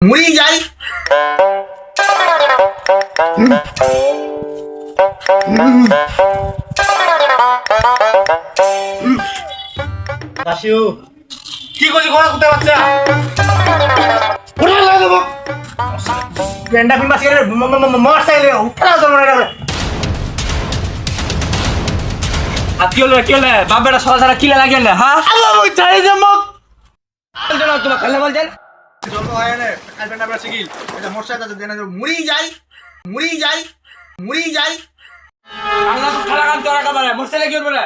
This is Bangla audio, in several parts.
মুড়ি যাই দাসিও কি করছিস ঘরে কুত্তা বাচ্চা ওরে লাগা দেবো পেন্ডা ফিল্ম সিরিয়াল মোটরসাইকেল উঠা তো মনে করে কি হলো বাপেরা সকাল সারা কিলা লাগিয়ে না হ্যাঁ আল্লাহ ওই চাই যে মুখ তোমার খেলে বলছেন চলো আয় রে কাল পেন্ডা বড় সিগিল এটা মোটরসাইকেল আছে দেনা মুড়ি যাই মুড়ি যাই মুড়ি যাই আল্লাহ তো খেলা গান তোরা কাবারে মোটরসাইকেল কি বলে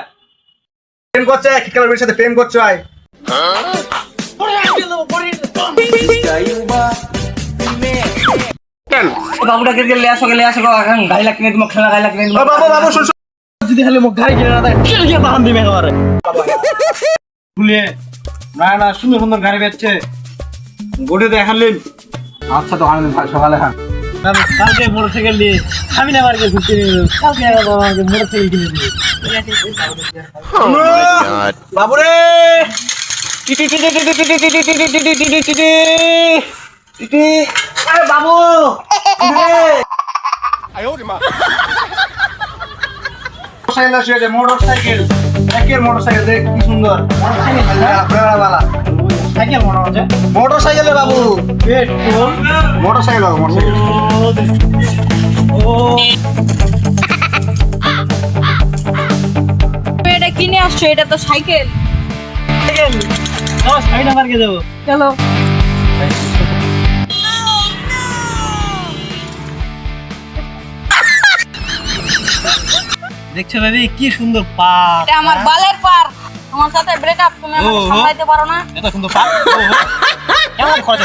প্রেম করছে কি কালার সাথে প্রেম করছো আয় কেন বাবুটা কে গেলে আসো এখন গাই লাগনে তোমার খেলা গাই লাগনে বাবু বাবু শুন যদি খালি মুখ গাড়ি কিনে না দেয় কি কি বাহান দিবে একেবারে ফুলিয়ে না সুন্দর সুন্দর গাড়ি বেচছে গোটে দেখালেন আচ্ছা তো আনন্দ সকালে খান কালকে মোটরসাইকেল দিয়ে আমি না মার্কে ঘুরতে নিয়ে কালকে আমাকে মোটরসাইকেল কিনে দিয়ে বাবু রে আরে বাবু মোটরসাইকেল আছে এটা মোটরসাইকেল একের মোটরসাইকেল দেখ কি সুন্দর মোটরসাইকেল বেড়া বালা সাইকেল মনে হচ্ছে মোটরসাইকেল বাবু মোটরসাইকেল মোটরসাইকেল এটা কিনে আসছো, এটা তো সাইকেল। সাইকেল সাইডে মার্কে যাবো চলো। দেখছো বেবি কি সুন্দর পার্ক এটা আমার বালের পার, আমার সাথে ব্রেকআপ, তুমি আমাকে সামলাইতে পারো না। এত সুন্দর পার্ক কেমন খরচ